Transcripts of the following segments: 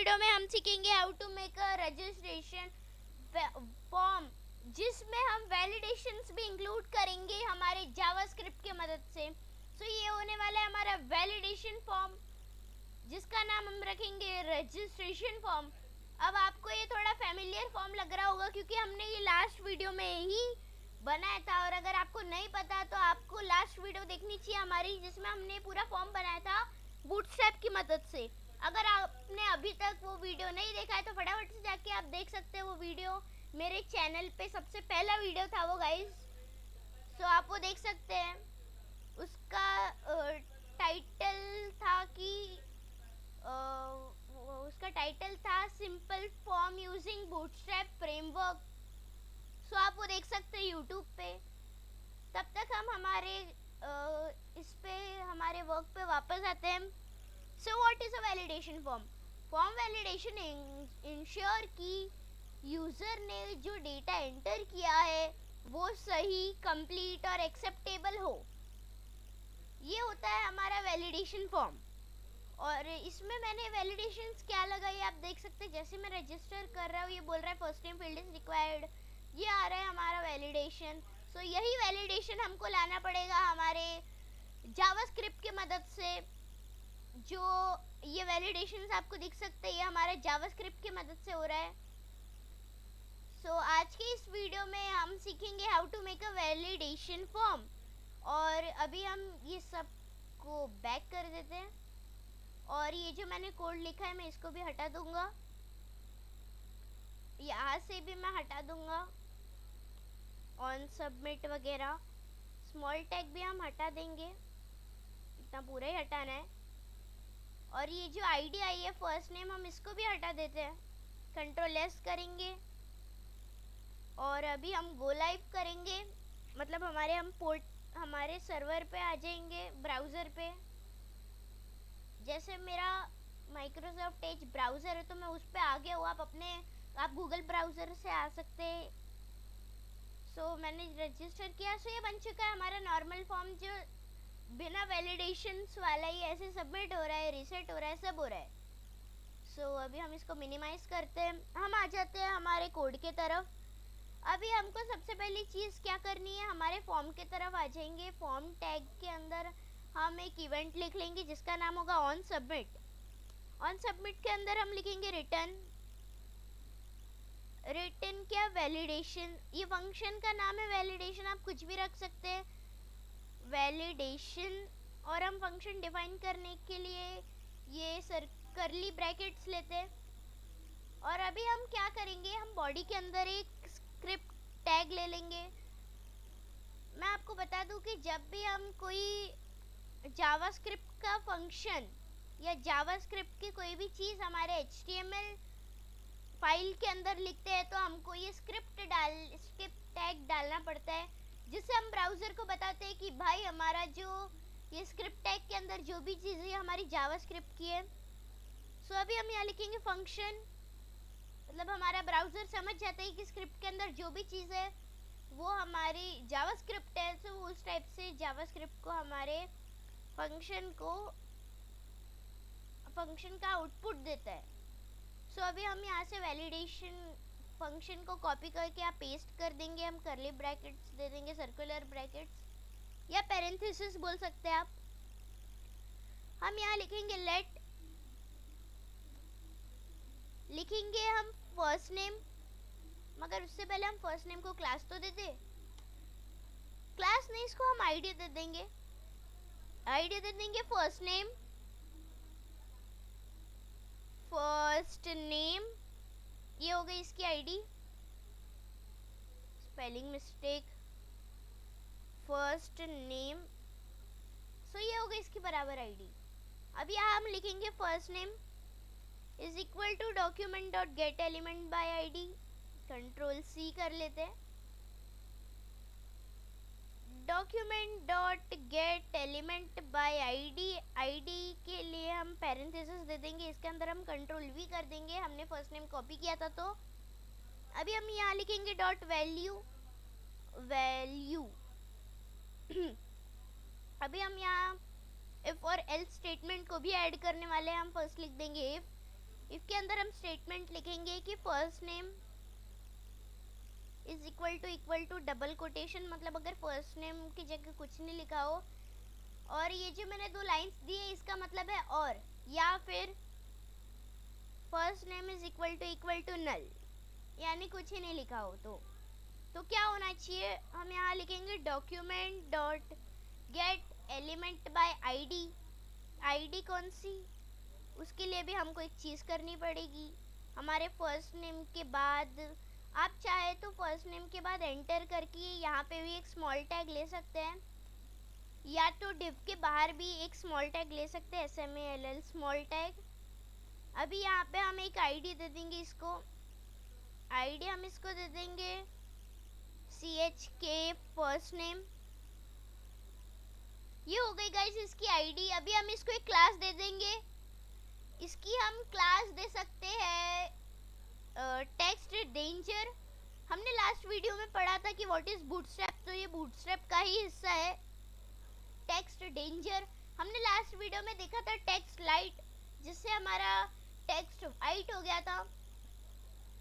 Video में हम सीखेंगे how to make a registration form, जिसमें हम वैलिडेशंस भी इंक्लूड करेंगे हमारे जावास्क्रिप्ट की मदद से। ये होने वाला है हमारा वैलिडेशन फॉर्म, जिसका नाम हम रखेंगे रजिस्ट्रेशन फॉर्म। अब आपको ये थोड़ा फैमिलियर फॉर्म लग रहा होगा क्योंकि हमने ये लास्ट वीडियो में ही बनाया था, और अगर आपको नहीं पता तो आपको लास्ट वीडियो देखनी चाहिए हमारी, जिसमें हमने पूरा फॉर्म बनाया था बूटस्ट्रैप की मदद से। अगर आपने अभी तक वो वीडियो नहीं देखा है तो फटाफट से जाके आप देख सकते हैं वो वीडियो। मेरे चैनल पे सबसे पहला वीडियो था वो गाइस, आप वो देख सकते हैं। उसका टाइटल था कि उसका टाइटल था simple form using bootstrap framework. आप वो देख सकते हैं यूट्यूब पे। तब तक हम हमारे इस पे हमारे वर्क पे वापस आते हैं। What is a validation form? Form validation ensure कि यूजर ने जो डेटा एंटर किया है वो सही, कंप्लीट और एक्सेप्टेबल हो। ये होता है हमारा वैलिडेशन फॉर्म। और इसमें मैंने वैलिडेशंस क्या लगाई आप देख सकते हैं। जैसे मैं रजिस्टर कर रहा हूँ, ये बोल रहा है first name field is required, ये आ रहा है हमारा वैलिडेशन। यही वैलिडेशन हमको लाना पड़ेगा हमारे जावास्क्रिप्ट की मदद से। जो ये वैलिडेशंस आपको दिख सकते हैं, ये हमारे जावास्क्रिप्ट की मदद से हो रहा है। आज के इस वीडियो में हम सीखेंगे how to make a validation form. और अभी हम ये सब को बैक कर देते हैं, और ये जो मैंने कोड लिखा है मैं इसको भी हटा दूंगा, यहाँ से भी मैं हटा दूंगा, ऑन सबमिट वगैरह, स्मॉल टैग भी हम हटा देंगे, इतना पूरा ही हटाना है। और ये जो आईडी आई है फर्स्ट नेम, हम इसको भी हटा देते हैं, कंट्रोल एस करेंगे। और अभी हम गो लाइव करेंगे, मतलब हमारे सर्वर पे आ जाएंगे, ब्राउज़र पे। जैसे मेरा माइक्रोसॉफ्ट एज ब्राउज़र है तो मैं उस पर आ गया हूँ, आप गूगल ब्राउज़र से आ सकते हैं। मैंने रजिस्टर किया, ये बन चुका है हमारा नॉर्मल फॉर्म, जो बिना वैलिडेशंस वाला ही ऐसे सबमिट हो रहा है, रीसेट हो रहा है, सब हो रहा है। अभी हम इसको मिनिमाइज करते हैं, हम आ जाते हैं हमारे कोड के तरफ। अभी हमको सबसे पहली चीज़ क्या करनी है, हमारे फॉर्म के तरफ आ जाएंगे। फॉर्म टैग के अंदर हम एक इवेंट लिख लेंगे जिसका नाम होगा ऑन सबमिट। ऑन सबमिट के अंदर हम लिखेंगे रिटर्न क्या, वैलिडेशन। ये फंक्शन का नाम है वैलिडेशन, आप कुछ भी रख सकते हैं, वैलिडेशन। और हम फंक्शन डिफाइन करने के लिए ये करली ब्रैकेट्स लेते हैं। और अभी हम क्या करेंगे, हम बॉडी के अंदर एक स्क्रिप्ट टैग ले लेंगे। मैं आपको बता दूं कि जब भी हम कोई जावास्क्रिप्ट का फंक्शन या जावास्क्रिप्ट की कोई भी चीज़ हमारे HTML फाइल के अंदर लिखते हैं तो हमको ये स्क्रिप्ट टैग डालना पड़ता है, जिससे हम ब्राउज़र को बताते हैं कि भाई हमारा जो ये स्क्रिप्ट टैग के अंदर जो भी चीज़ें हमारी जावास्क्रिप्ट की है। अभी हम यहाँ लिखेंगे फंक्शन, मतलब हमारा ब्राउज़र समझ जाता है कि स्क्रिप्ट के अंदर जो भी चीज़ है वो हमारी जावास्क्रिप्ट है। उस टाइप से जावास्क्रिप्ट को हमारे फंक्शन का आउटपुट देता है। अभी हम यहाँ से वैलिडेशन फंक्शन को कॉपी करके आप पेस्ट कर देंगे, हम करली ब्रैकेट्स दे देंगे, सर्कुलर ब्रैकेट्स या पैरेंथेसिस बोल सकते हैं आप। हम यहाँ लिखेंगे लिखेंगे हम फर्स्ट नेम, मगर उससे पहले हम फर्स्ट नेम को क्लास तो देते, क्लास नहीं इसको हम आईडी दे देंगे, फर्स्ट नेम, ये हो गई इसकी ID, spelling mistake, first name. ये हो गई इसकी बराबर आईडी। अब यहाँ हम लिखेंगे first name is equal to document dot get element by ID, control C कर लेते हैं। Document dot get element by ID के लिए हम पैरेंथेसिस दे देंगे, इसके अंदर हम कंट्रोल V कर देंगे, हमने फर्स्ट नेम कॉपी किया था। तो अभी हम यहाँ लिखेंगे डॉट वैल्यू अभी हम यहाँ इफ और एल्स स्टेटमेंट को भी ऐड करने वाले हैं। हम फर्स्ट लिख देंगे इफ इफ के अंदर हम स्टेटमेंट लिखेंगे कि first name is equal to double quotation, मतलब अगर फर्स्ट नेम की जगह कुछ नहीं लिखा हो और ये जो मैंने दो लाइंस दी है इसका मतलब है और, या फिर first name is equal to null, यानी कुछ ही नहीं लिखा हो तो क्या होना चाहिए, हम यहाँ लिखेंगे document dot get element by ID. ID कौन सी, उसके लिए भी हमको एक चीज़ करनी पड़ेगी। हमारे फर्स्ट नेम के बाद आप चाहे तो फर्स्ट नेम के बाद एंटर करके यहाँ पे भी एक स्मॉल टैग ले सकते हैं, या तो डिव के बाहर भी एक स्मॉल टैग ले सकते हैं, SMALL स्मॉल टैग। अभी यहाँ पे हम एक आईडी दे देंगे, इसको आईडी हम इसको दे देंगे CHK फर्स्ट नेम। ये हो गई गाइस इसकी आईडी। अभी हम इसको एक क्लास दे देंगे, इसकी हम क्लास दे सकते हैं टेक्स्ट डेंजर। हमने लास्ट वीडियो में पढ़ा था कि व्हाट इज बूटस्ट्रैप, तो ये बूटस्ट्रैप का ही हिस्सा है टेक्स्ट डेंजर। हमने लास्ट वीडियो में देखा था टेक्स्ट लाइट, जिससे हमारा टेक्स्ट वाइट हो गया था,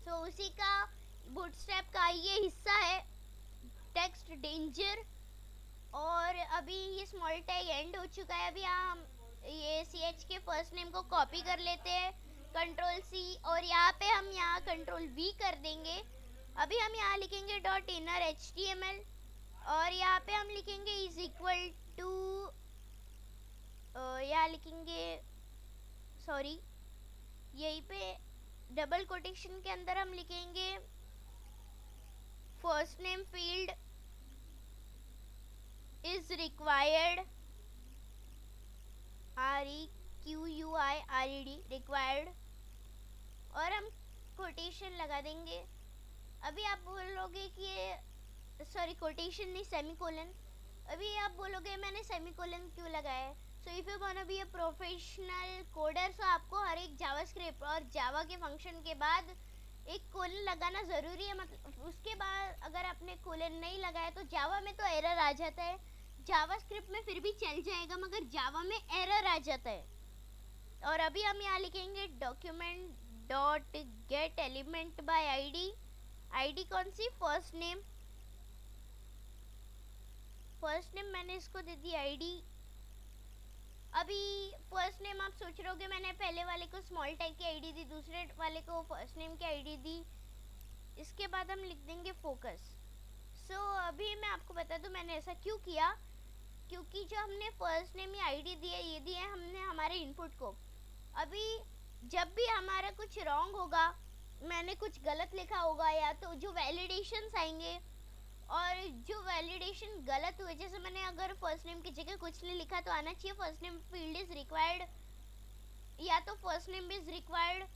तो उसी का बूटस्ट्रैप का ये हिस्सा है टेक्स्ट डेंजर। और अभी ये स्मॉल टैग एंड हो चुका है। अभी हम ये CH के फर्स्ट नेम को कॉपी कर लेते हैं, Ctrl+C, और यहाँ पे हम यहाँ Ctrl+V कर देंगे। अभी हम यहाँ लिखेंगे डॉट इनर HTML, और यहाँ पे हम लिखेंगे इज इक्वल टू, यहाँ लिखेंगे सॉरी, यहीं पे डबल कोटेशन के अंदर हम लिखेंगे first name field is required, REQUIRED required, और हम कोटेशन लगा देंगे। अभी आप बोलोगे कि ये सॉरी कोटेशन नहीं सेमीकोलन, अभी आप बोलोगे मैंने सेमीकोलन क्यों लगाया है। So if you want to be a professional coder, so आपको हर एक जावास्क्रिप्ट और जावा के फंक्शन के बाद एक कोलन लगाना ज़रूरी है। मतलब उसके बाद अगर आपने कोलन नहीं लगाया तो जावा में तो एरर आ जाता है, जावास्क्रिप्ट में फिर भी चल जाएगा मगर जावा में एरर आ जाता है। और अभी हम यहाँ लिखेंगे document dot get element by ID. ID कौन सी, फर्स्ट नेम। फर्स्ट नेम मैंने इसको दे दी आईडी। अभी फर्स्ट नेम आप सोच रहे होगे मैंने पहले वाले को स्मॉल टैग की आईडी दी, दूसरे वाले को फर्स्ट नेम की आईडी दी। इसके बाद हम लिख देंगे फोकस। सो अभी मैं आपको बता दूं मैंने ऐसा क्यों किया, क्योंकि जो हमने फर्स्ट नेम या आईडी दी है, ये दी है हमने हमारे इनपुट को। अभी जब भी हमारा कुछ रॉन्ग होगा, मैंने कुछ गलत लिखा होगा, या तो जो वैलिडेशंस आएंगे और जो वैलिडेशन गलत हुए, जैसे मैंने अगर फर्स्ट नेम की जगह कुछ नहीं लिखा तो आना चाहिए first name field is required, या तो फर्स्ट नेम इज रिक्वायर्ड।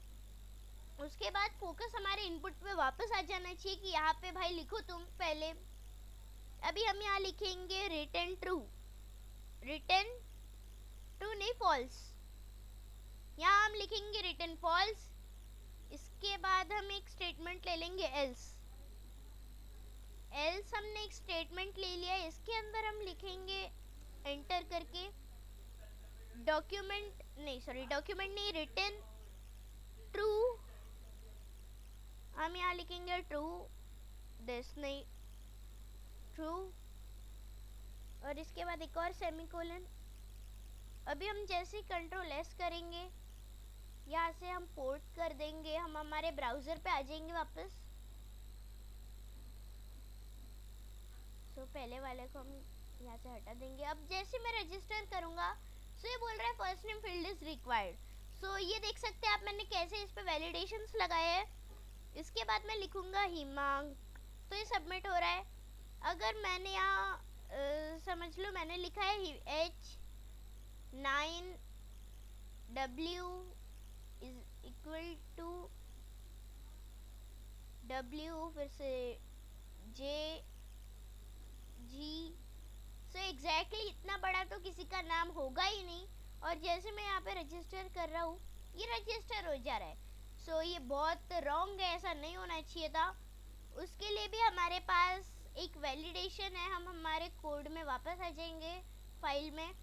उसके बाद फोकस हमारे इनपुट पे वापस आ जाना चाहिए कि यहाँ पे भाई लिखो तुम पहले। अभी हम यहाँ लिखेंगे रिटर्न ट्रू, रिटर्न ट्रू नहीं फॉल्स, यहाँ हम लिखेंगे रिटर्न फॉल्स। इसके बाद हम एक स्टेटमेंट ले लेंगे एल्स। एल्स हमने एक स्टेटमेंट ले लिया, इसके अंदर हम लिखेंगे एंटर करके डॉक्यूमेंट नहीं रिटर्न ट्रू। हम यहाँ लिखेंगे ट्रू, दिस नहीं ट्रू, और इसके बाद एक और सेमीकोलन। अभी हम जैसे Ctrl+S करेंगे, यहाँ से हम पोर्ट कर देंगे, हम हमारे ब्राउज़र पे आ जाएंगे वापस। तो पहले वाले को हम यहाँ से हटा देंगे। अब जैसे मैं रजिस्टर करूँगा, सो ये बोल रहा है first name field is required. So ये देख सकते हैं आप मैंने कैसे इस पे वैलिडेशंस लगाए हैं। इसके बाद मैं लिखूँगा हिमांक, तो ये सबमिट हो रहा है। अगर मैंने यहाँ समझ लो मैंने लिखा है H9W is equal to W फिर से JG। सो एग्जैक्टली इतना बड़ा तो किसी का नाम होगा ही नहीं, और जैसे मैं यहाँ पे रजिस्टर कर रहा हूँ ये रजिस्टर हो जा रहा है। सो ये बहुत रॉन्ग है, ऐसा नहीं होना चाहिए था। उसके लिए भी हमारे पास एक वैलिडेशन है, हम हमारे कोड में वापस आ जाएंगे फाइल में।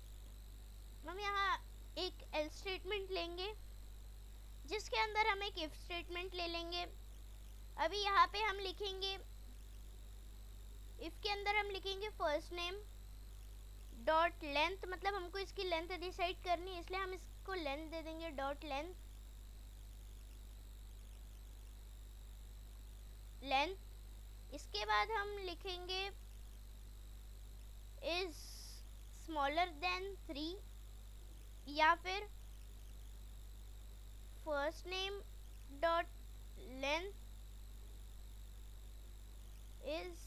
हम यहाँ एक एल्स स्टेटमेंट लेंगे जिसके अंदर हम एक इफ स्टेटमेंट ले लेंगे। अभी यहाँ पे हम लिखेंगे, इफ के अंदर हम लिखेंगे फर्स्ट नेम डॉट लेंथ, मतलब हमको इसकी लेंथ डिसाइड करनी है, इसलिए हम इसको लेंथ दे देंगे, डॉट लेंथ लेंथ। इसके बाद हम लिखेंगे इज स्मॉलर देन 3, या फिर first name dot length is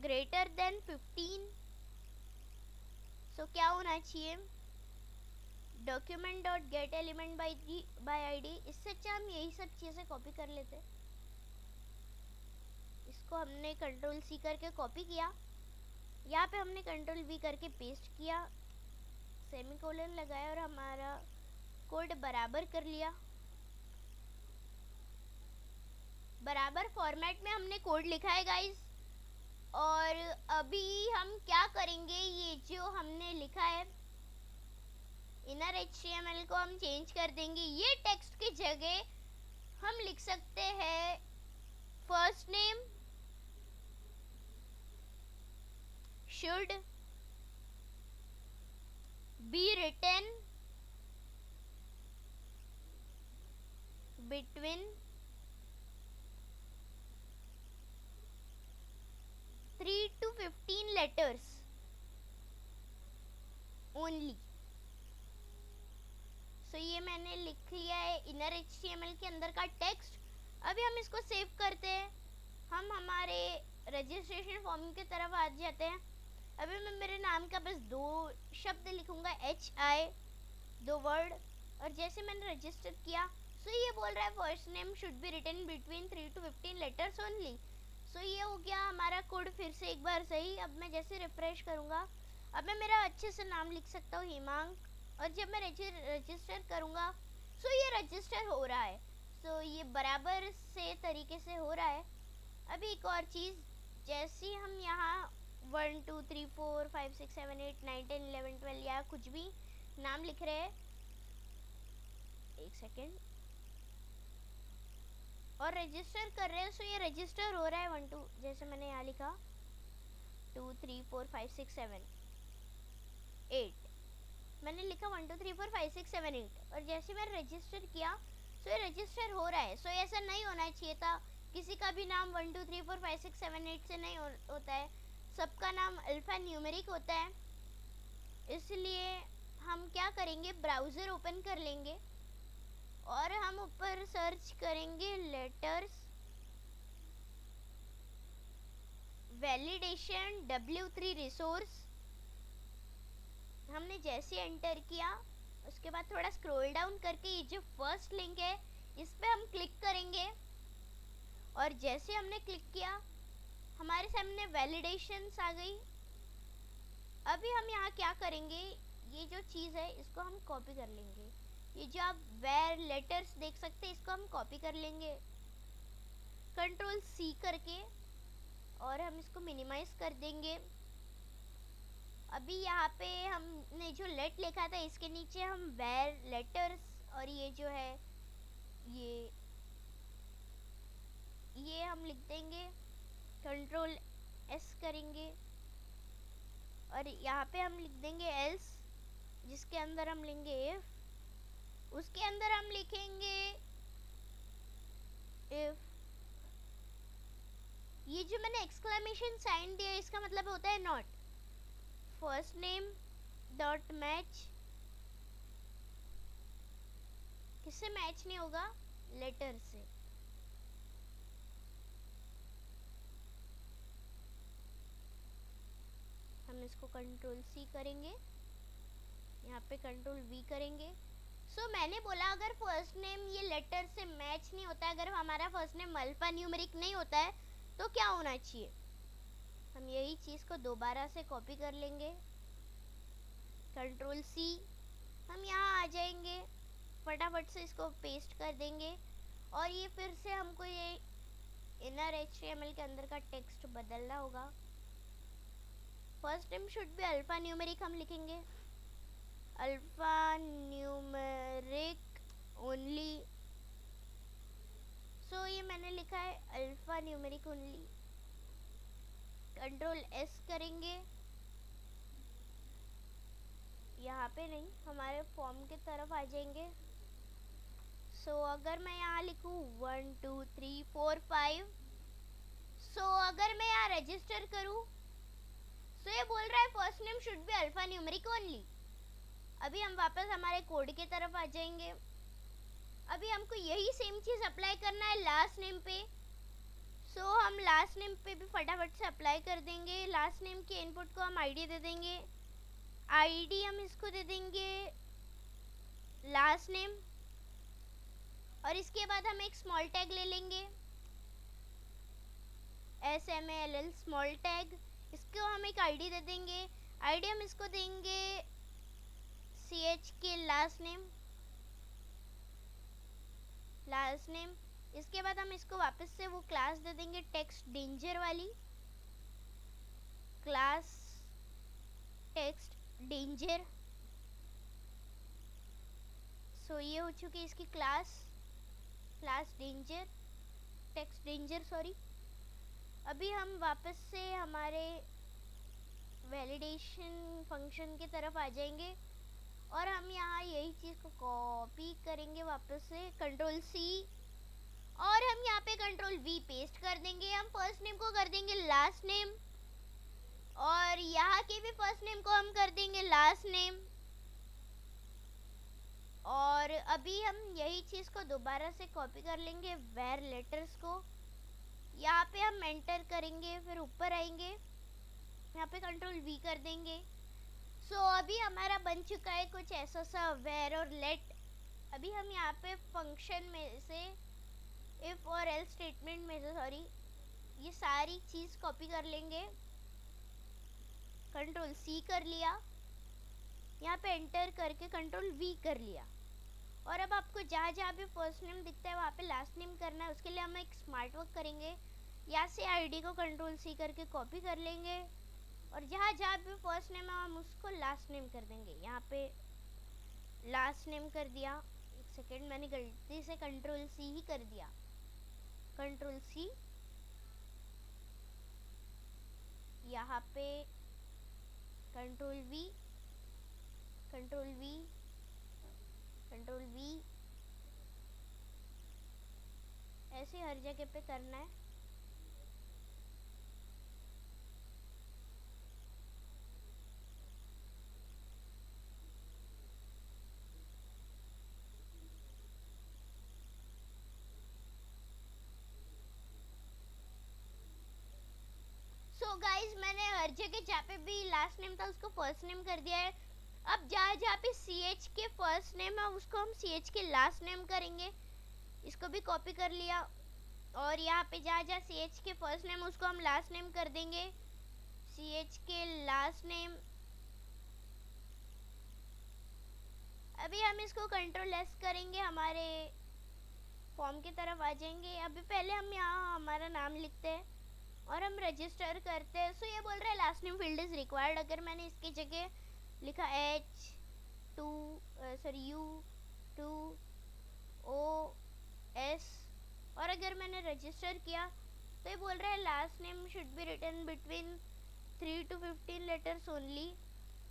greater than 15। सो क्या होना चाहिए, document dot get element by ID. इससे अच्छा हम यही सब चीज़ें कॉपी कर लेते। इसको हमने कंट्रोल सी करके कॉपी किया, यहाँ पे हमने कंट्रोल वी करके पेस्ट किया, सेमीकोलन लगाया और हमारा कोड बराबर कर लिया। बराबर फॉर्मेट में हमने कोड लिखा है गाइस। और अभी हम क्या करेंगे, ये जो हमने लिखा है इनर HTML को हम चेंज कर देंगे। ये टेक्स्ट की जगह हम लिख सकते हैं first name should be written between 3 to 15 letters only। So ये मैंने लिख लिया है इनर HTML के अंदर का टेक्स्ट। अभी हम इसको सेव करते हैं, हम हमारे रजिस्ट्रेशन फॉर्म की तरफ आ जाते हैं। अभी मैं मेरे नाम का बस 2 शब्द लिखूंगा, HI 2 वर्ड, और जैसे मैंने रजिस्टर किया सो ये बोल रहा है first name should be written between 3 to 15 letters only. So ये हो गया हमारा कोड फिर से एक बार सही। अब मैं जैसे रिफ्रेश करूँगा, अब मैं मेरा अच्छे से नाम लिख सकता हूँ हिमांक, और जब मैं रजिस्टर करूँगा सो ये रजिस्टर हो रहा है। सो ये बराबर से तरीके से हो रहा है। अभी एक और चीज़, जैसे हम यहाँ 1 2 3 4 5 6 7 8 9 10 11 12 या कुछ भी नाम लिख रहे हैं, एक सेकेंड, और रजिस्टर कर रहे हैं, सो ये रजिस्टर हो रहा है 1 2, जैसे मैंने यहाँ लिखा 2 3 4 5 6 7 8, मैंने लिखा 1 2 3 4 5 6 7 8, और जैसे मैंने रजिस्टर किया सो ये रजिस्टर हो रहा है। सो ऐसा नहीं होना चाहिए था, किसी का भी नाम 1 2 3 4 5 6 7 8 से नहीं होता है, सबका नाम अल्फ़ा न्यूमेरिक होता है। इसलिए हम क्या करेंगे, ब्राउज़र ओपन कर लेंगे और हम ऊपर सर्च करेंगे लेटर्स वैलिडेशन W3 रिसोर्स। हमने जैसे एंटर किया उसके बाद थोड़ा स्क्रॉल डाउन करके ये जो फर्स्ट लिंक है इस पे हम क्लिक करेंगे, और जैसे हमने क्लिक किया हमारे सामने वैलिडेशंस आ गई। अभी हम यहाँ क्या करेंगे, ये जो चीज़ है इसको हम कॉपी कर लेंगे, ये जो आप वेर लेटर्स देख सकते हैं इसको हम कॉपी कर लेंगे कंट्रोल C करके, और हम इसको मिनिमाइज कर देंगे। अभी यहाँ पे हमने जो लेट लिखा था इसके नीचे हम वेर लेटर्स, और ये जो है ये हम लिख देंगे, कंट्रोल S करेंगे, और यहाँ पे हम लिख देंगे एल्स, जिसके अंदर हम लेंगे इफ, उसके अंदर हम लिखेंगे इफ। ये जो मैंने एक्सक्लेमेशन साइन दिया इसका मतलब होता है not. First name dot match, किससे मैच नहीं होगा, लेटर से। हम इसको कंट्रोल C करेंगे, यहाँ पे कंट्रोल V करेंगे। सो मैंने बोला अगर फर्स्ट नेम ये लेटर से मैच नहीं होता है, अगर हमारा फर्स्ट नेम अल्फा न्यूमेरिक नहीं होता है तो क्या होना चाहिए। हम यही चीज़ को दोबारा से कॉपी कर लेंगे, कंट्रोल C, हम यहाँ आ जाएंगे, फटाफट से इसको पेस्ट कर देंगे, और ये फिर से हमको ये इनर HTML के अंदर का टेक्स्ट बदलना होगा। First name should be alpha numeric, हम लिखेंगे alpha numeric only, alpha numeric only, control S करेंगे, यहाँ पे नहीं, हमारे फॉर्म की तरफ आ जाएंगे। सो अगर मैं यहाँ लिखूँ 1 2 3 4 5, सो अगर मैं यहाँ रजिस्टर करूँ, सो ये बोल रहा है first name should be alphanumeric only. अभी हम वापस हमारे कोड की तरफ आ जाएंगे। अभी हमको यही सेम चीज़ अप्लाई करना है लास्ट नेम पे। सो हम लास्ट नेम पे भी फटाफट से अप्लाई कर देंगे। लास्ट नेम के इनपुट को हम आईडी दे देंगे। आईडी हम इसको दे देंगे लास्ट नेम, और इसके बाद हम एक स्मॉल टैग ले लेंगे, SMALL स्मॉल टैग। इसको हम एक आईडी दे देंगे। आईडी हम इसको देंगे CH के लास्ट नेम। इसके बाद हम इसको वापस से वो क्लास दे देंगे टेक्स्ट डेंजर वाली, क्लास टेक्स्ट डेंजर। सो ये हो चुकी है इसकी class danger, text danger sorry. अभी हम वापस से हमारे वैलिडेशन फंक्शन की तरफ आ जाएंगे और हम यहाँ यही चीज़ को कॉपी करेंगे वापस से, कंट्रोल C, और हम यहाँ पे कंट्रोल V पेस्ट कर देंगे। हम फर्स्ट नेम को कर देंगे लास्ट नेम, और यहाँ के भी फर्स्ट नेम को हम कर देंगे लास्ट नेम। और अभी हम यही चीज़ को दोबारा से कॉपी कर लेंगे वेर लेटर्स को। यहाँ पे हम एंटर करेंगे, फिर ऊपर आएंगे, यहाँ पे कंट्रोल V कर देंगे। सो अभी हमारा बन चुका है कुछ ऐसा सा वेर और लेट। अभी हम यहाँ पे फंक्शन में से इफ और एल्स स्टेटमेंट में से सॉरी ये सारी चीज़ कॉपी कर लेंगे। कंट्रोल C कर लिया, यहाँ पे एंटर करके कंट्रोल V कर लिया। और अब आपको जहाँ जहाँ भी फर्स्ट नेम दिखता है वहाँ पे लास्ट नेम करना है। उसके लिए हम एक स्मार्ट वर्क करेंगे, यहाँ से आईडी को कंट्रोल C करके कॉपी कर लेंगे, और जहाँ जहाँ भी फर्स्ट नेम है हम उसको लास्ट नेम कर देंगे। यहाँ पे लास्ट नेम कर दिया, एक सेकेंड मैंने गलती से कंट्रोल C ही कर दिया, कंट्रोल C। यहाँ पे control V, control V, control V, ऐसे हर जगह पे करना है। सो गाइज मैंने हर जगह जहाँ पे भी लास्ट नेम था उसको फर्स्ट नेम कर दिया है। अब जहाँ जहाँ पे CH के फर्स्ट नेम है उसको हम CH के लास्ट नेम करेंगे। इसको भी कॉपी कर लिया, और यहाँ पे जहाँ जहाँ CH के फर्स्ट नेम उसको हम लास्ट नेम कर देंगे, CH के लास्ट नेम। अभी हम इसको कंट्रोल S करेंगे, हमारे फॉर्म की तरफ आ जाएंगे। अभी पहले हम यहाँ हमारा नाम लिखते हैं और हम रजिस्टर करते हैं। सो ये बोल रहा है last name field is required. अगर मैंने इसकी जगह लिखा U2OS, और अगर मैंने रजिस्टर किया तो ये बोल रहा है last name should be written between 3 to 15 letters only.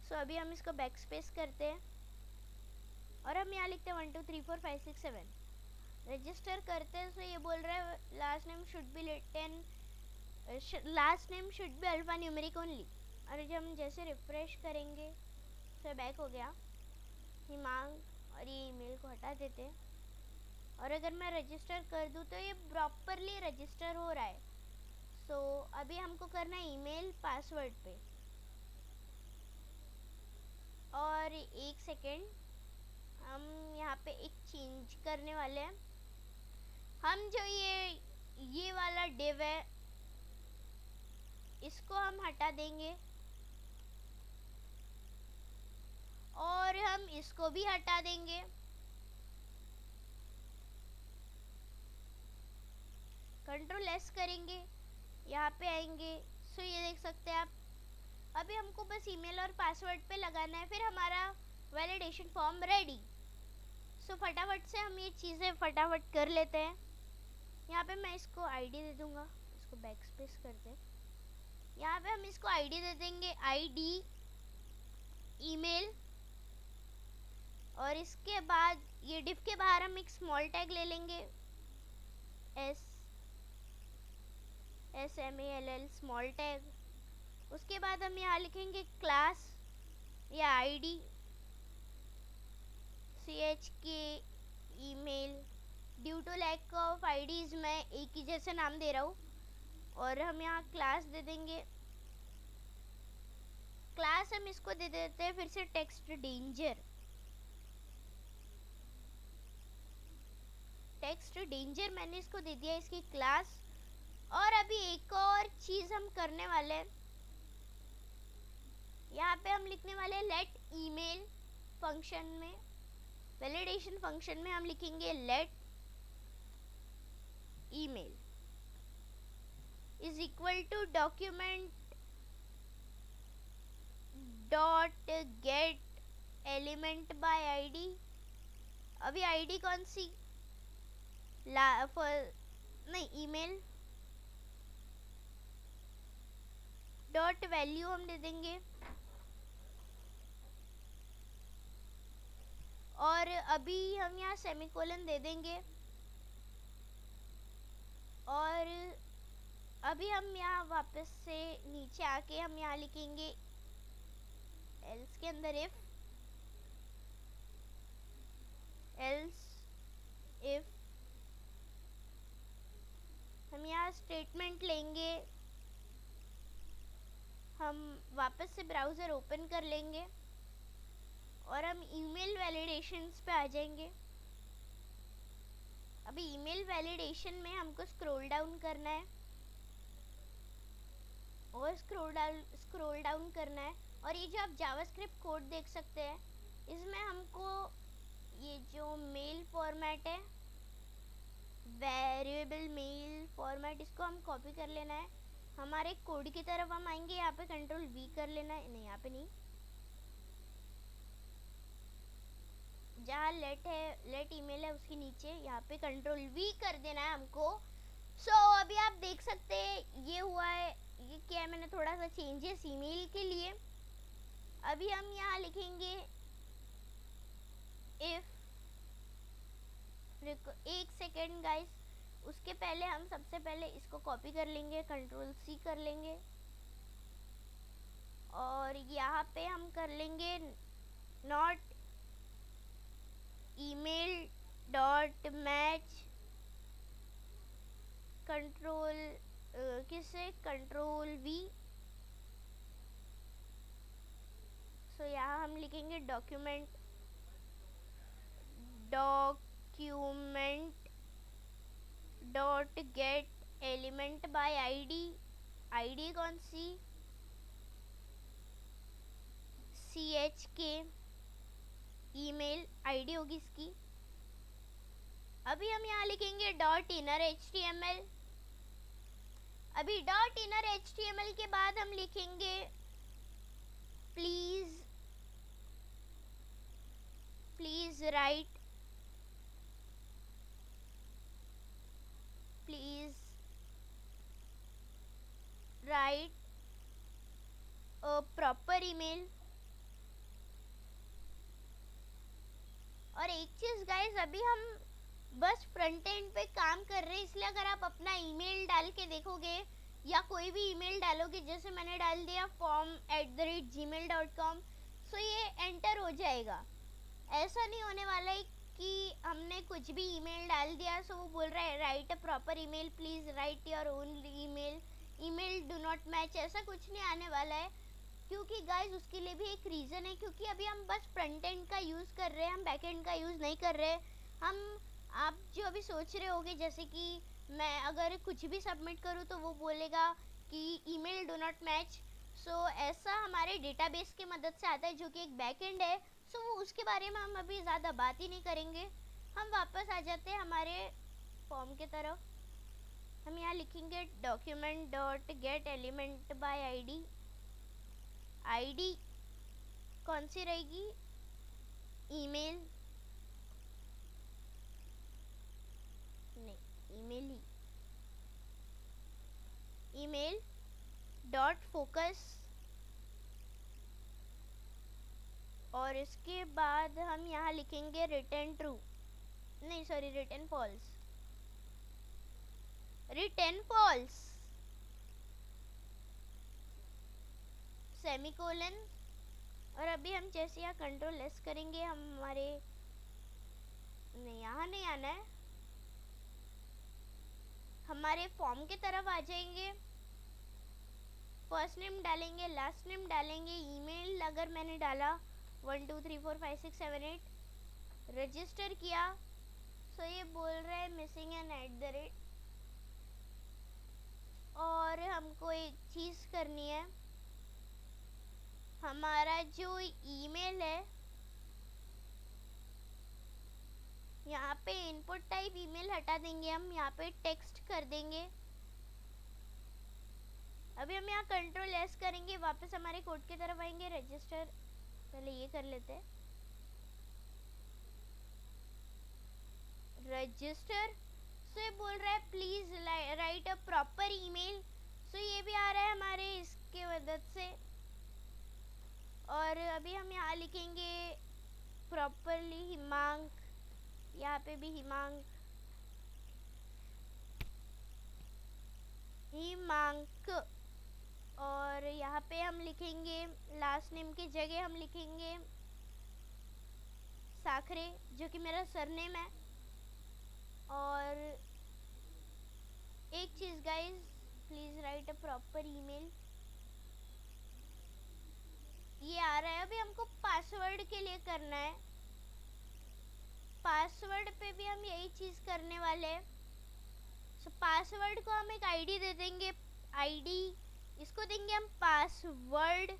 So अभी हम इसको बैक स्पेस करते हैं और हम यहाँ लिखते हैं 1 2 3 4 5 6 7, रजिस्टर करते हैं। सो ये बोल रहा है last name should be written, last name should be alphanumeric only. और जब हम जैसे रिफ्रेश करेंगे तो बैक हो गया हिमांग, और ये ईमेल को हटा देते हैं। और अगर मैं रजिस्टर कर दूँ तो ये प्रॉपरली रजिस्टर हो रहा है। सो अभी हमको करना है ईमेल पासवर्ड पे, और एक सेकेंड हम यहाँ पे एक चेंज करने वाले हैं। हम जो ये वाला डिव है इसको हम हटा देंगे, और हम इसको भी हटा देंगे। कंट्रोल S करेंगे, यहाँ पे आएंगे। सो ये देख सकते हैं आप, अभी हमको बस ईमेल और पासवर्ड पे लगाना है, फिर हमारा वैलिडेशन फॉर्म रेडी। सो फटाफट से हम ये चीज़ें फटाफट कर लेते हैं। यहाँ पे मैं इसको आईडी दे दूंगा, इसको बैक स्पेस करते हैं। यहाँ पे हम इसको आईडी दे देंगे, आईडी ईमेल, और इसके बाद ये डिफ के बाहर हम एक स्मॉल टैग ले लेंगे, SMALL स्मॉल टैग। उसके बाद हम यहाँ लिखेंगे क्लास या ID, CHK email. Due to lack of IDs मैं एक ही जैसे नाम दे रहा हूँ, और हम यहाँ क्लास दे देंगे। क्लास हम इसको दे देते हैं फिर से टेक्स्ट डेंजर। टेक्स्ट डेंजर मैंने इसको दे दिया इसकी क्लास। और अभी एक और चीज हम करने वाले हैं, यहाँ पे हम लिखने वाले लेट ईमेल फंक्शन में, वैलिडेशन फंक्शन में हम लिखेंगे let email is equal to document dot get element by ID. अभी आईडी कौन सी, नहीं, ईमेल डॉट वैल्यू हम दे देंगे। और अभी हम यहाँ सेमीकोलन दे देंगे। और अभी हम यहाँ वापस से नीचे आके हम यहाँ लिखेंगे एल्स के अंदर इफ हम यहाँ स्टेटमेंट लेंगे, हम वापस से ब्राउज़र ओपन कर लेंगे और हम ईमेल वैलिडेशंस पे आ जाएंगे। अभी ईमेल वैलिडेशन में हमको स्क्रॉल डाउन करना है और स्क्रॉल डाउन करना है। और ये जो आप जावास्क्रिप्ट कोड देख सकते हैं, इसमें हमको ये जो मेल फॉर्मेट है, वेरिएबल मेल फॉर्मेट, इसको हम कॉपी कर लेना है। हमारे कोड की तरफ हम आएंगे, यहाँ पे कंट्रोल V कर लेना है, नहीं यहाँ पे नहीं, जहाँ लेट ईमेल है उसके नीचे यहाँ पे कंट्रोल V कर देना है हमको। अभी आप देख सकते हैं ये हुआ है, ये क्या है, मैंने थोड़ा सा चेंजेस ईमेल के लिए। अभी हम यहाँ लिखेंगे इफ, एक सेकेंड गाइस, उसके पहले हम सबसे पहले इसको कॉपी कर लेंगे, कंट्रोल C कर लेंगे और यहाँ पे हम कर लेंगे not email dot match control किसे, कंट्रोल V। यहाँ हम लिखेंगे document dot get element by ID. ID कौन सी, CHK ईमेल आईडी होगी इसकी। अभी हम यहाँ लिखेंगे डॉट इनर HTML। अभी डॉट इनर HTML के बाद हम लिखेंगे प्लीज राइट प्रॉपर ईमेल। और एक चीज गाइस, अभी हम बस फ्रंट एंड पे काम कर रहे हैं, इसलिए अगर आप अपना ईमेल डाल के देखोगे या कोई भी ईमेल डालोगे, जैसे मैंने डाल दिया form@gmail.com, सो ये एंटर हो जाएगा। ऐसा नहीं होने वाला है कि हमने कुछ भी ईमेल डाल दिया सो वो बोल रहा है right a proper email, please right your own email do not match, ऐसा कुछ नहीं आने वाला है। क्योंकि गाइज उसके लिए भी एक रीज़न है, क्योंकि अभी हम बस फ्रंट एंड का यूज़ कर रहे हैं, हम बैक एंड का यूज़ नहीं कर रहे। आप जो अभी सोच रहे होगे जैसे कि मैं अगर कुछ भी सबमिट करूँ तो वो बोलेगा कि ईमेल डू नॉट मैच, सो ऐसा हमारे डेटाबेस की मदद से आता है जो कि एक बैक एंड है। सो वो उसके बारे में हम अभी ज़्यादा बात ही नहीं करेंगे। हम वापस आ जाते हैं हमारे फॉर्म की तरफ। हम यहाँ लिखेंगे document dot get element by ID. ID कौन सी रहेगी, ईमेल, नहीं ईमेल ही, ईमेल डॉट फोकस, और इसके बाद हम यहाँ लिखेंगे रिटर्न ट्रू, नहीं sorry return false, return false semicolon. और अभी हम जैसे यहाँ कंट्रोल एस करेंगे, हम हमारे नहीं यहाँ नहीं आना है, हमारे फॉर्म की तरफ आ जाएंगे। फर्स्ट नेम डालेंगे, लास्ट नेम डालेंगे, ईमेल अगर मैंने डाला 1 2 3 4 5 6 7 8, रजिस्टर किया। सो ये बोल रहा है मिसिंग एन @ और हमको एक चीज़ करनी है, हमारा जो ईमेल है यहाँ पे इनपुट टाइप ईमेल हटा देंगे, हम यहाँ पे टेक्स्ट कर देंगे। अभी हम यहाँ कंट्रोल एस करेंगे, वापस हमारे कोड की तरफ आएंगे, रजिस्टर, पहले ये कर लेते हैं, रजिस्टर। सो ये बोल रहा है please write a proper email. So ये भी आ रहा है हमारे इसके मदद से। और अभी हम यहाँ लिखेंगे प्रॉपरली हिमांक, यहाँ पे भी हिमांक, हिमांक। और यहाँ पे हम लिखेंगे लास्ट नेम की जगह हम लिखेंगे साखरे, जो कि मेरा सरनेम है। और एक चीज़ guys, please write a proper email, ये आ रहा है। अभी हमको पासवर्ड के लिए करना है, पासवर्ड पे भी हम यही चीज़ करने वाले हैं। सो पासवर्ड को हम एक आईडी दे देंगे, आईडी, इसको देंगे हम पासवर्ड,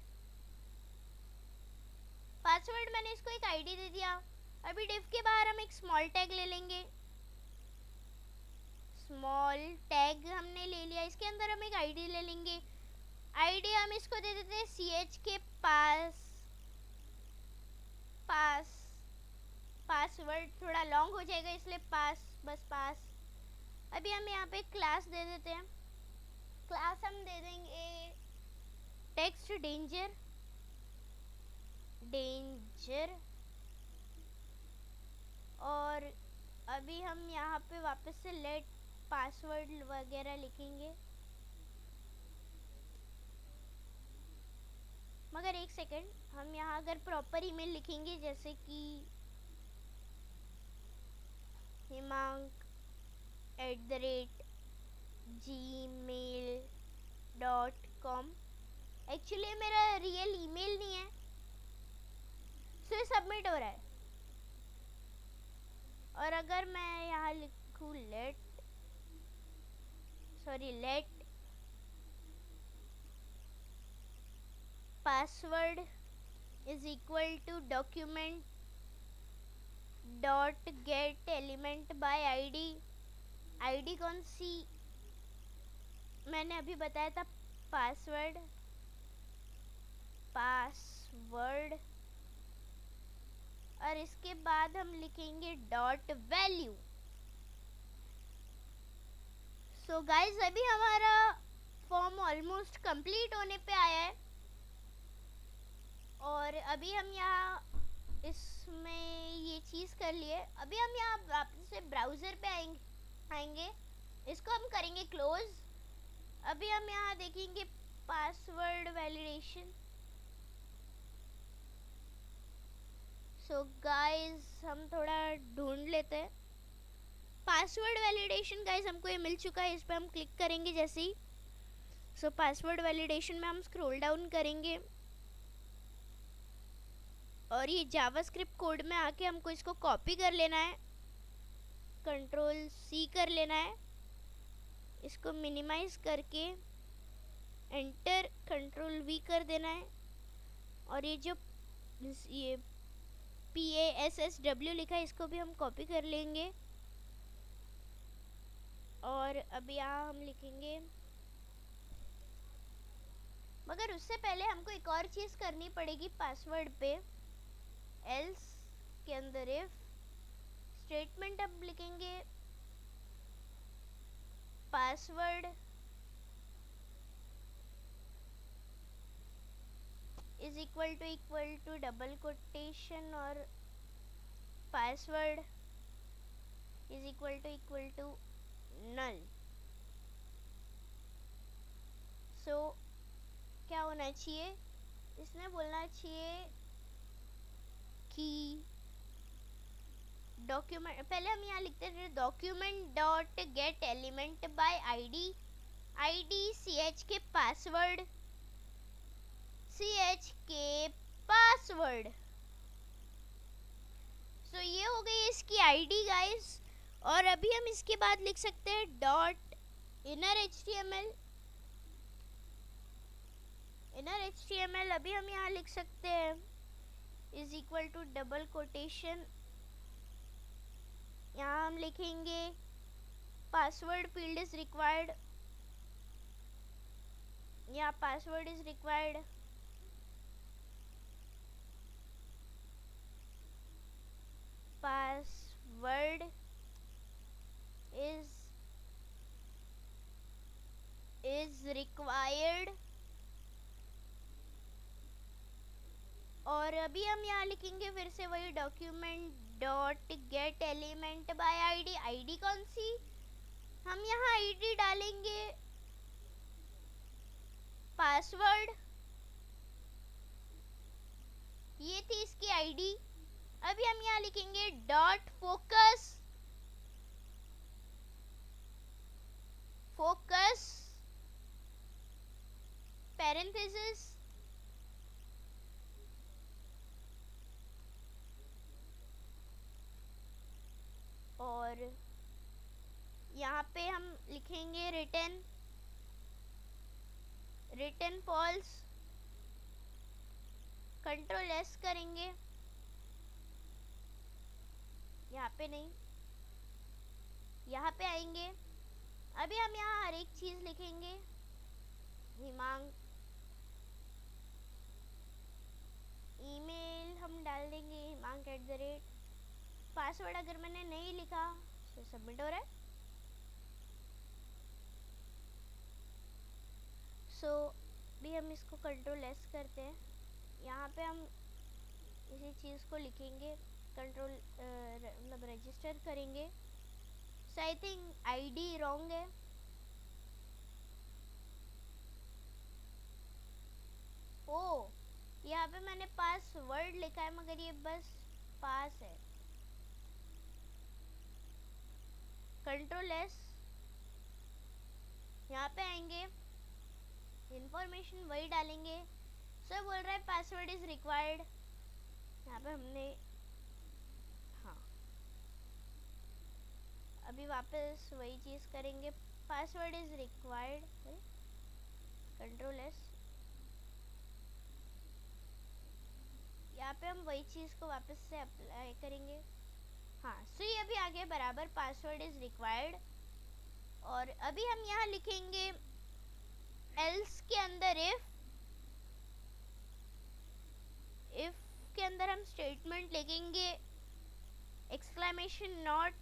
पासवर्ड मैंने इसको एक आईडी दे दिया। अभी डिफ के बाहर हम एक स्मॉल टैग ले लेंगे, स्मॉल टैग हमने ले लिया, इसके अंदर हम एक आईडी ले लेंगे, आईडी हम इसको दे देते हैं ch के पासवर्ड थोड़ा लॉन्ग हो जाएगा इसलिए बस पास। अभी हम यहाँ पे क्लास दे देते हैं, क्लास हम दे देंगे टेक्स्ट डेंजर, और अभी हम यहाँ पे वापस से लेट पासवर्ड वगैरह लिखेंगे। मगर एक सेकेंड, हम यहाँ अगर प्रॉपर ईमेल लिखेंगे जैसे कि himank@gmail.com, एक्चुअली मेरा रियल ईमेल नहीं है, सो सबमिट हो रहा है। और अगर मैं यहाँ लिखूँ let password is equal to document dot get element by ID, ID कौन सी मैंने अभी बताया था, पासवर्ड, और इसके बाद हम लिखेंगे डॉट वैल्यू। सो गाइज अभी हमारा फॉर्म ऑलमोस्ट कंप्लीट होने पे आया है। और अभी हम यहाँ इसमें ये चीज़ कर लिए, अभी हम यहाँ वापस से ब्राउज़र पे आएंगे, इसको हम करेंगे क्लोज। अभी हम यहाँ देखेंगे पासवर्ड वैलिडेशन। सो गाइज हम थोड़ा ढूंढ लेते हैं, पासवर्ड वैलिडेशन गाइज हमको ये मिल चुका है, इस पर हम क्लिक करेंगे जैसे ही। सो पासवर्ड वैलिडेशन में हम स्क्रॉल डाउन करेंगे और ये जावास्क्रिप्ट कोड में आके हमको इसको कॉपी कर लेना है, Ctrl+C कर लेना है, इसको मिनिमाइज करके एंटर Ctrl+V कर देना है। और ये जो ये PASSW लिखा है इसको भी हम कॉपी कर लेंगे। और अब यहाँ हम लिखेंगे, मगर उससे पहले हमको एक और चीज़ करनी पड़ेगी पासवर्ड पे, एल्स के अंदर इफ स्टेटमेंट अब लिखेंगे password is equal to double quotation और password is equal to null. So क्या होना चाहिए, इसमें बोलना चाहिए कि डॉक्यूमेंट, पहले हम यहाँ लिखते थे document dot get element by ID, ID C H K password, C H K password. So ये हो गई इसकी आईडी गाइस। और अभी हम इसके बाद लिख सकते हैं dot inner HTML, inner HTML अभी हम यहाँ लिख सकते हैं is equal to double quotation, यहाँ हम लिखेंगे पासवर्ड फील्ड इज रिक्वायर्ड, यहाँ password is required, password is required. और अभी हम यहाँ लिखेंगे फिर से वही document dot get element by ID, ID कौन सी, हम यहाँ आईडी डालेंगे पासवर्ड, ये थी इसकी आईडी। अभी हम यहाँ लिखेंगे डॉट फोकस, फोकस पैरेंथेसिस, और यहाँ पे हम लिखेंगे return, return false, control S करेंगे, यहाँ पे नहीं, यहाँ पे आएंगे। अभी हम यहाँ हर एक चीज लिखेंगे, हिमांग, ईमेल हम डाल देंगे हिमांग@, पासवर्ड अगर मैंने नहीं लिखा तो सबमिट हो रहा है। सो भी हम इसको कंट्रोल एस करते हैं, यहाँ पे हम इसी चीज़ को लिखेंगे, कंट्रोल मतलब रजिस्टर करेंगे। सो आई थिंक आईडी रॉन्ग है, ओ यहाँ पे मैंने पासवर्ड लिखा है मगर ये बस पास है, कंट्रोल एस, यहाँ पे आएंगे, इंफॉर्मेशन वही डालेंगे। सो बोल रहा है पासवर्ड इज रिक्वायर्ड, यहाँ पे हमने, हाँ अभी वापस वही चीज़ करेंगे, password is required, control S, यहाँ पे हम वही चीज़ को वापस से अप्लाई करेंगे। हाँ सो ये अभी आगे बराबर पासवर्ड इज रिक्वायर्ड। और अभी हम यहाँ लिखेंगे एल्स के अंदर इफ के अंदर हम स्टेटमेंट लिखेंगे exclamation not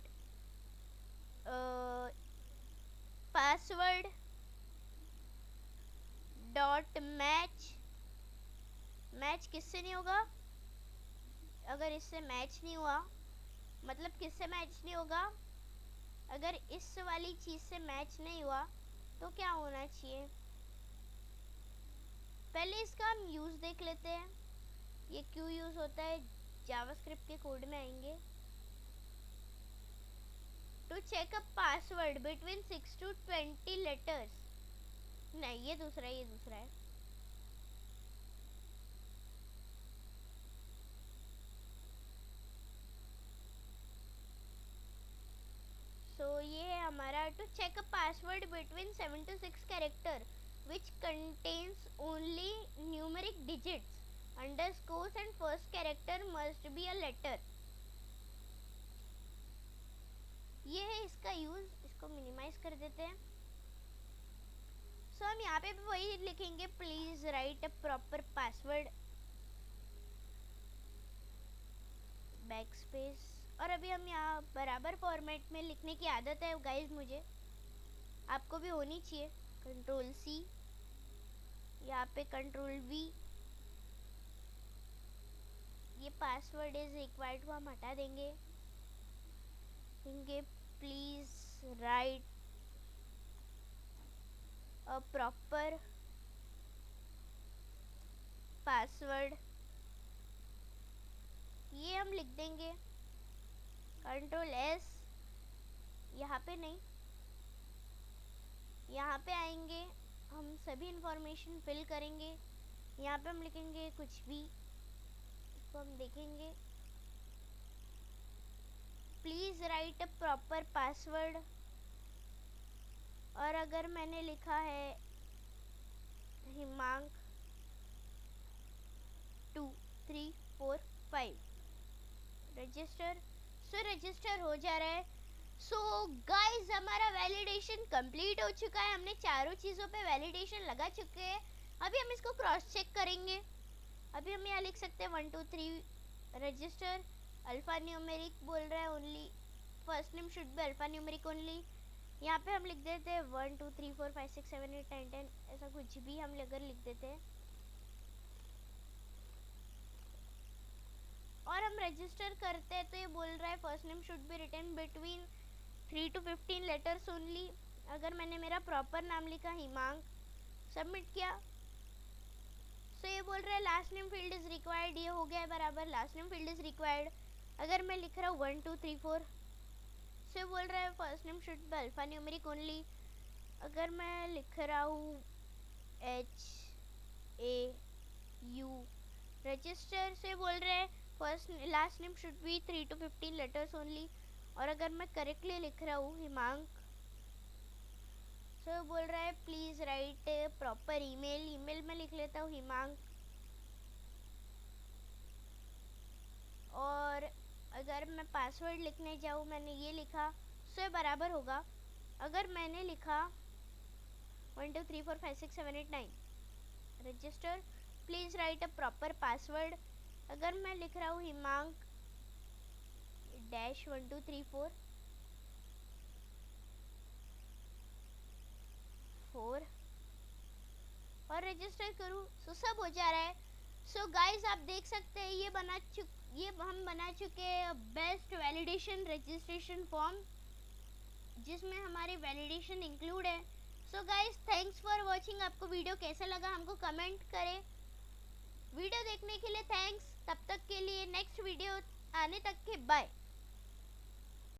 password dot match, match किससे नहीं होगा, अगर इससे मैच नहीं हुआ, मतलब किससे मैच नहीं होगा, अगर इस वाली चीज़ से मैच नहीं हुआ तो क्या होना चाहिए। पहले इसका हम यूज़ देख लेते हैं, ये क्यों यूज़ होता है, जावास्क्रिप्ट के कोड में आएंगे। To check a password between 6 to 20 letters, नहीं ये दूसरा है, ये दूसरा है। सो ये है हमारा to check a password between 7 to 6 character which contains only numeric digits, underscores and first character must be a letter। ये है इसका यूज, इसको मिनिमाइज कर देते हैं। सो हम यहाँ पे भी वही लिखेंगे, please write a proper password, backspace. और अभी हम यहाँ बराबर फॉर्मेट में लिखने की आदत है गाइज मुझे, आपको भी होनी चाहिए, कंट्रोल सी, यहाँ पे कंट्रोल वी, ये पासवर्ड इज रिक्वायर्ड को हम हटा देंगे। Please write a proper password, ये हम लिख देंगे। कंट्रोल एस, यहाँ पे नहीं, यहाँ पे आएंगे, हम सभी इंफॉर्मेशन फिल करेंगे। यहाँ पे हम लिखेंगे कुछ भी, इसको हम देखेंगे। Please write a proper password, और अगर मैंने लिखा है हिमांक 2 3 4 5, रजिस्टर। सो रजिस्टर हो जा रहा है। सो गाइस हमारा वैलिडेशन कंप्लीट हो चुका है, हमने चारों चीज़ों पे वैलिडेशन लगा चुके हैं। अभी हम इसको क्रॉस चेक करेंगे। अभी हम यहाँ लिख सकते हैं 1 2 3 रजिस्टर, अल्फा न्यूमेरिक बोल रहा है only, first name should be alphanumeric only. यहाँ पे हम लिख देते हैं 1 2 3 4 5 6 7 8 9 10, ऐसा कुछ भी हम अगर लिख देते हैं और हम रजिस्टर करते हैं तो ये बोल रहा है first name should be written between 3 to 15 letters only. अगर मैंने मेरा प्रॉपर नाम लिखा हिमांक, सबमिट किया, सो ये बोल रहा है last name field is required, ये हो गया है बराबर, last name field is required. अगर मैं लिख रहा हूँ 1 2 3 4, सो ये बोल रहा है first name should be alphanumeric only. अगर मैं लिख रहा हूँ HAU रजिस्टर, से बोल रहे हैं first last name should B 3 to 15 letters only. और अगर मैं करेक्टली लिख रहा हूँ हिमांक, सो बोल रहा है please right proper email, email में लिख लेता हूँ हिमांक। और अगर मैं पासवर्ड लिखने जाऊँ, मैंने ये लिखा, सो बराबर होगा। अगर मैंने लिखा 1 2 3 4 5 6 7 8 9 register, please write a proper password. अगर मैं लिख रहा हूँ हिमांक डैश 1 2 3 4 4 और रजिस्टर करूँ, सो सब हो जा रहा है। सो गाइस आप देख सकते हैं ये हम बना चुके बेस्ट वैलिडेशन रजिस्ट्रेशन फॉर्म, जिसमें हमारे वैलिडेशन इंक्लूड है। So guys thanks for watching. आपको वीडियो कैसा लगा हमको कमेंट करें। वीडियो देखने के लिए थैंक्स। तब तक के लिए नेक्स्ट वीडियो आने तक के बाय।